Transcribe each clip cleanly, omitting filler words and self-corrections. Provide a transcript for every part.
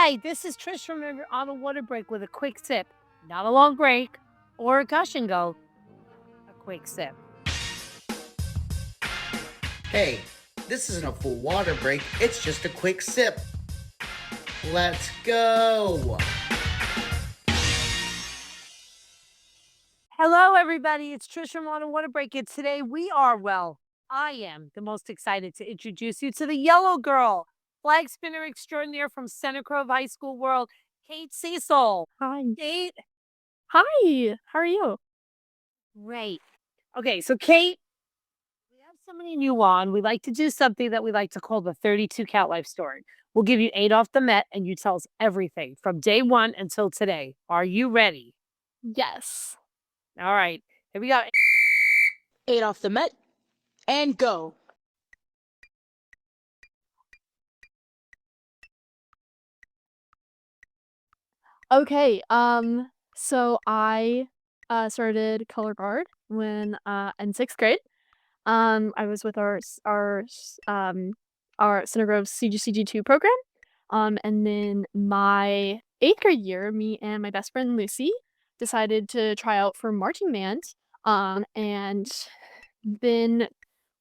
Hi, this is Trish from On a Water Break with a quick sip. Not a long break or a gush and go, a quick sip. Hey, this isn't a full water break, it's just a quick sip. Let's go! Hello, everybody. It's Trish from On a Water Break. And today I am the most excited to introduce you to the yellow girl, flag spinner extraordinaire from Center Grove High School World, Kate Cecil. Hi. Kate. Hi. How are you? Great. Okay, so Kate, we have somebody new on. We like to do something that we like to call the 32 Cat Life Story. We'll give you 8 off the Met and you tell us everything from day 1 until today. Are you ready? Yes. All right, here we go. 8 off the Met, and go. Okay. So I started color guard when in 6th grade. I was with our Center Grove CGCG2 program. And then my 8th grade year, me and my best friend Lucy decided to try out for marching band. And then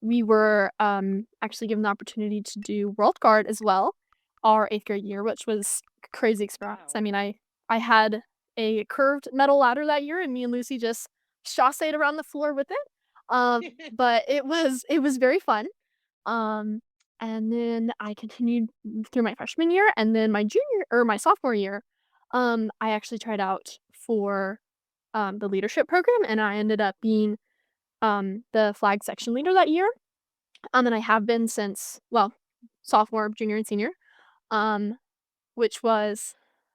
we were actually given the opportunity to do World Guard as well, our 8th grade year, which was a crazy experience. Wow. I mean, I had a curved metal ladder that year, and me and Lucy just chassed around the floor with it. But it was very fun. And then I continued through my freshman year, and then my sophomore year, I actually tried out for the leadership program, and I ended up being the flag section leader that year. And I have been since, well, sophomore, junior, and senior. Which was,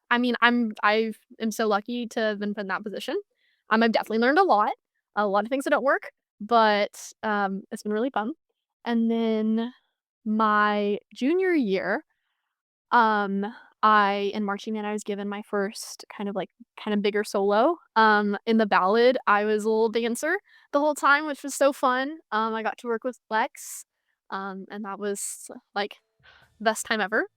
I mean, I am so lucky to have been put in that position. I've definitely learned a lot of things that don't work, but it's been really fun. And then my junior year, in marching band, I was given my first kind of bigger solo. In the ballad, I was a little dancer the whole time, which was so fun. I got to work with Lex, and that was like best time ever.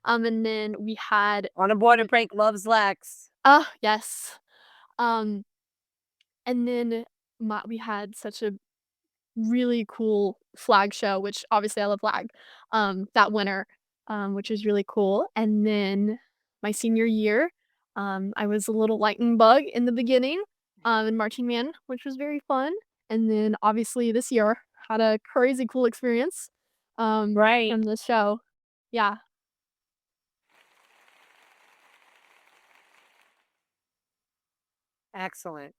And then we had On a Water Break loves Lex. yes. And then we had such a really cool flag show, which obviously I love flag, that winter, which was really cool. And then my senior year, I was a little lightning bug in the beginning, in marching band, which was very fun. And then obviously this year had a crazy cool experience, Right. from the show. Yeah. Excellent.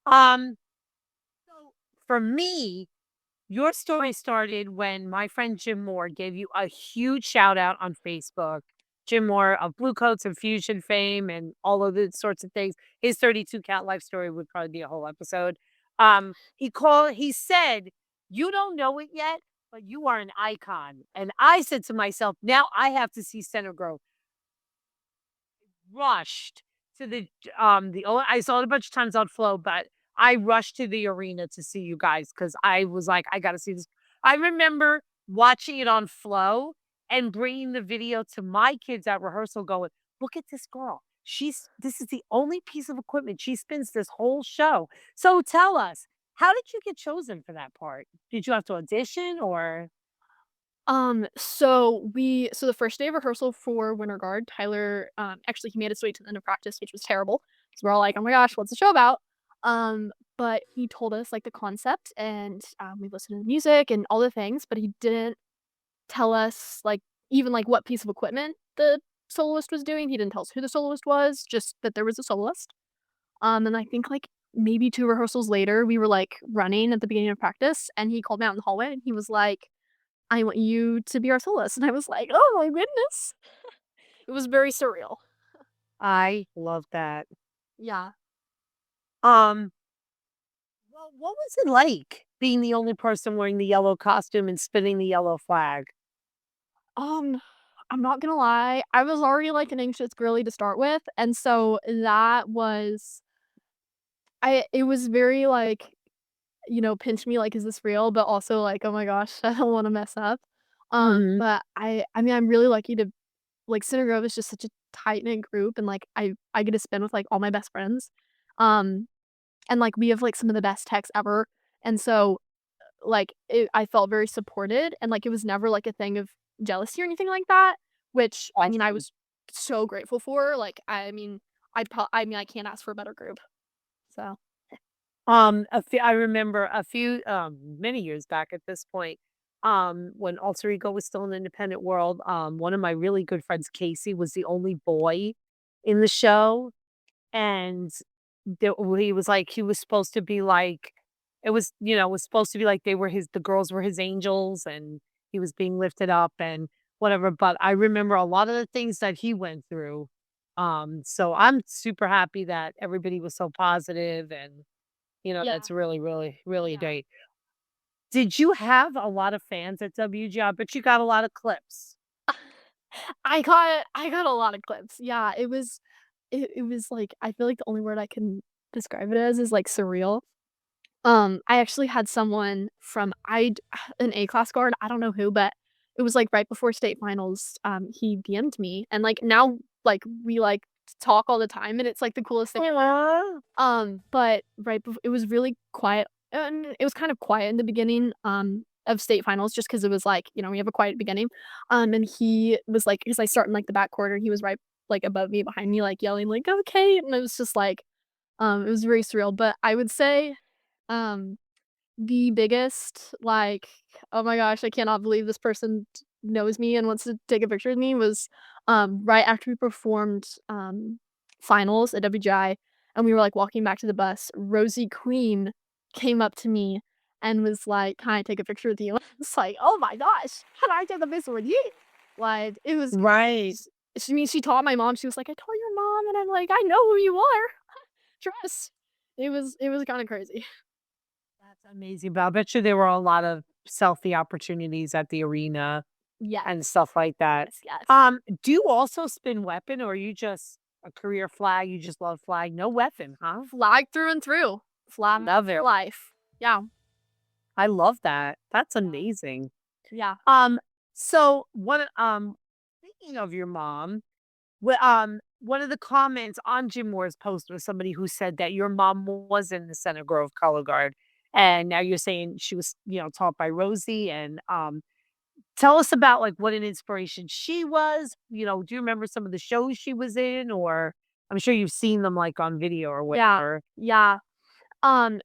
So for me, your story started when my friend Jim Moore gave you a huge shout out on Facebook. Jim Moore of Blue Coats and Fusion fame and all of those sorts of things. His 32 Cat Life story would probably be a whole episode. He said, "You don't know it yet, but you are an icon." And I said to myself, now I have to see Center Grove. Rushed to I saw it a bunch of times on Flow, but I rushed to the arena to see you guys because I was like, I gotta see this. I remember watching it on Flow and bringing the video to my kids at rehearsal going, look at this girl. This is the only piece of equipment. She spins this whole show. So tell us, how did you get chosen for that part? Did you have to audition or? So the first day of rehearsal for Winter Guard, Tyler, actually he made us wait to the end of practice, which was terrible because we're all like, "Oh my gosh, what's the show about?" But he told us like the concept, and we listened to the music and all the things, but he didn't tell us like even like what piece of equipment the soloist was doing. He didn't tell us who the soloist was, just that there was a soloist. And I think like maybe 2 rehearsals later, we were like running at the beginning of practice, and he called me out in the hallway, and he was like, "I want you to be our soloist." And I was like, "Oh my goodness." It was very surreal. I love that. Yeah. Um, well, what was it like being the only person wearing the yellow costume and spinning the yellow flag? Um, I'm not gonna lie, I was already like an anxious girly to start with, and so that was it was very like, pinch me, like, is this real? But also like, oh my gosh, I don't wanna mess up. Mhm. But I mean, I'm really lucky to like, Center Grove is just such a tight-knit group, and, like, I get to spend with, like, all my best friends. Um, and, like, we have, like, some of the best techs ever, and so, like, I felt very supported, and, like, it was never, like, a thing of jealousy or anything like that, which, I mean, I Awesome. was so grateful for, like, I mean, I can't ask for a better group, so I remember a few, many years back at this point, when Alter Ego was still an independent world, one of my really good friends, Casey, was the only boy in the show, and he was supposed to be like, it was supposed to be like the girls were his angels, and he was being lifted up and whatever. But I remember a lot of the things that he went through. So I'm super happy that everybody was so positive, and yeah, that's really, really, really yeah. great. Did you have a lot of fans at WGI? But you got a lot of clips. I got a lot of clips. Yeah, it was, like, I feel like the only word I can describe it as is, like, surreal. I actually had someone from an A-class guard, I don't know who, but it was, like, right before state finals, he DM'd me, and, like, now, like, we, like, talk all the time, and it's, like, the coolest thing. Aw. But it was really quiet, and it was kind of quiet in the beginning, of state finals just because it was, like, we have a quiet beginning, and he was, like, because I start in, like, the back corner, he was right, like, above me, behind me, like, yelling, like, "Okay," and it was just, like, it was very surreal, but I would say, um the biggest, like, "Oh my gosh, I cannot believe this person knows me and wants to take a picture with me," was, right after we performed, finals at WGI, and we were, like, walking back to the bus, Rosie Queen came up to me and was like, "Can I take a picture with you?" It's like, "Oh my gosh, can I take a picture with you?" Like, it was Right. s she told my mom, she was like, "I told your mom," and I'm like, "I know who you are. Trust." It was kinda crazy. That's amazing, but I bet you there were a lot of selfie opportunities at the arena and Yes. stuff like that. Yes, yes. Do you also spin weapon, or are you just a career flag? You just love flag, no weapon, huh? Flag through and through. Flag Love for it. life. Yeah. I love that. That's Yeah. amazing. Yeah. Um, so speaking of your mom, one of the comments on Jim Moore's post was somebody who said that your mom was in the Center Grove Color Guard, and now you're saying she was, taught by Rosie. And tell us about like what an inspiration she was. Do you remember some of the shows she was in, or I'm sure you've seen them like on video or Yeah. whatever. Yeah.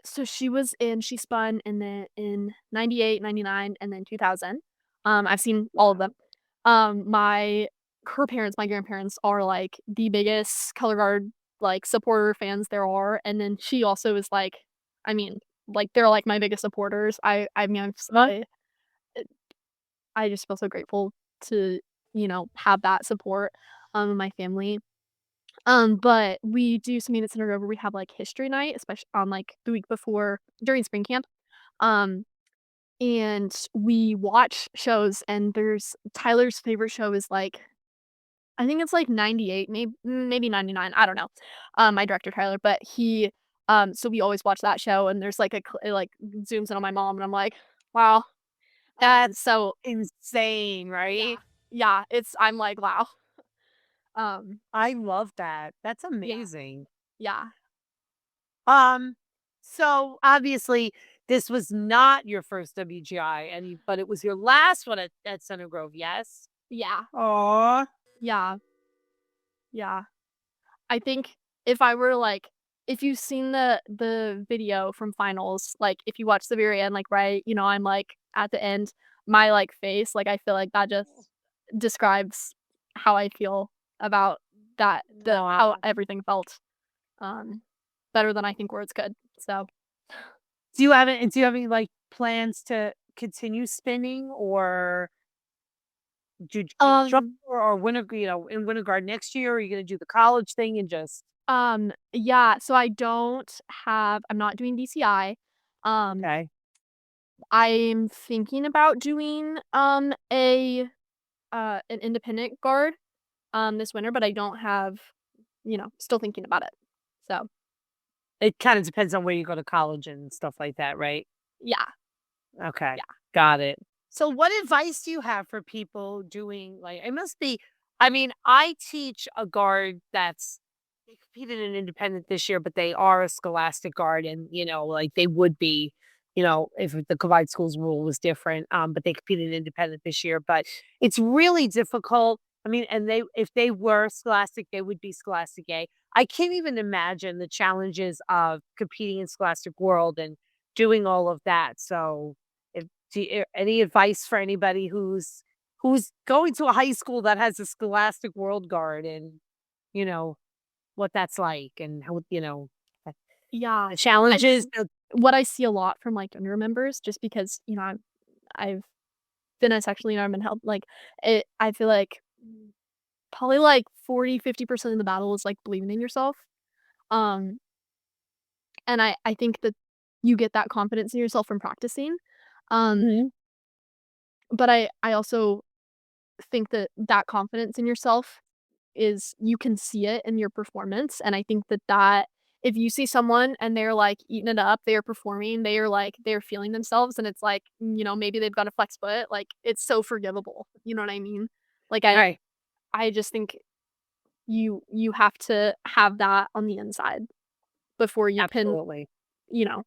So she spun in 98, 99, and then 2000. I've seen all of them. My her parents, my grandparents are, like, the biggest color guard, like, supporter fans there are, and then she also is, like, I mean, like, they're, like, my biggest supporters. I mean, Huh? I just feel so grateful to, have that support, in my family. But we do something at Center Grove where we have, like, history night, especially on, like, the week before during spring camp. Um, and we watch shows, and there's Tyler's favorite show is, like, I think it's, like, 98, maybe 99, I don't know, my director, Tyler, but so we always watch that show, and there's, like, it, like, zooms in on my mom, and I'm like, "Wow." So Insane, yeah. right? Yeah, I'm like, "Wow." Um, I love that. That's yeah, amazing. yeah, Um, so obviously this was not your first WGI, but it was your last one at Center Grove, yes? yeah, Aw. yeah, yeah. I think if I were, like if you've seen the video from finals, like, if you watch the very end, like, right, I'm, like, at the end, my, like, face, like, I feel like that just describes how I feel about how Wow. everything felt, um, better than I think words could, so, Do you have any like plans to continue spinning, or do you instructor, um or in Winter Guard next year? Or are you gonna do the college thing and just yeah, so I'm not doing DCI. Um, okay. I'm thinking about doing, an independent guard, this winter, but I don't have still thinking about it. So, It kind of depends on where you go to college and stuff like that, right? yeah, Okay. yeah. Got it. So what advice do you have for people doing like it must be I mean, I teach a guard they competed in independent this year, but they are a scholastic guard and, like they would be, if the combined schools rule was different. But they competed in independent this year, but it's really difficult. I mean, and if they were scholastic, they would be scholastic A. I can't even imagine the challenges of competing in Scholastic World and doing all of that. So if any advice for anybody who's going to a high school that has a Scholastic World Guard and, you know, what that's like and how, Yeah. the challenges. What I see a lot from, like, younger members, just because, I've been a sexually and I've been helped, like, I feel like probably, like, 40-50% of the battle is, like, believing in yourself. Um, and I think that you get that confidence in yourself from practicing. Um, Mhm. but I also think that that confidence in yourself is you can see it in your performance, and I think that if you see someone and they're, like, eating it up, they're performing, they're feeling themselves, and it's like, maybe they've got a flex foot, like, it's so forgivable, you know what I mean? Like, Right. I just think you have to have that on the inside before you can, Absolutely. you know,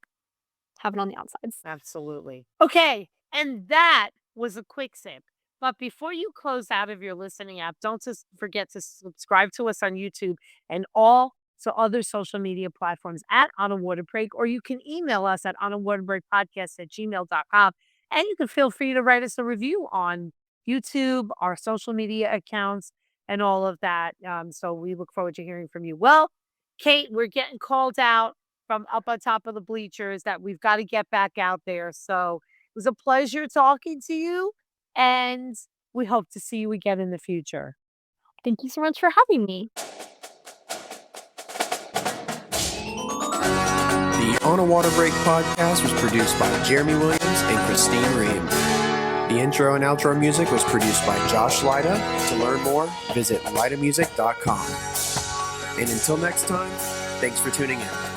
have it on the outsides. Absolutely. Okay, and that was a quick sip. But before you close out of your listening app, don't just forget to subscribe to us on YouTube and all other social media platforms at On a Water Break, or you can email us at onawaterbreakpodcast@gmail.com. And you can feel free to write us a review on YouTube, our social media accounts, and all of that. So we look forward to hearing from you. Well, Kate, we're getting called out from up on top of the bleachers that we've got to get back out there. So it was a pleasure talking to you, and we hope to see you again in the future. Thank you so much for having me. The On a Water Break podcast was produced by Jeremy Williams and Christine Ream. The intro and outro music was produced by Josh Lyda. To learn more, visit lydamusic.com. And until next time, thanks for tuning in.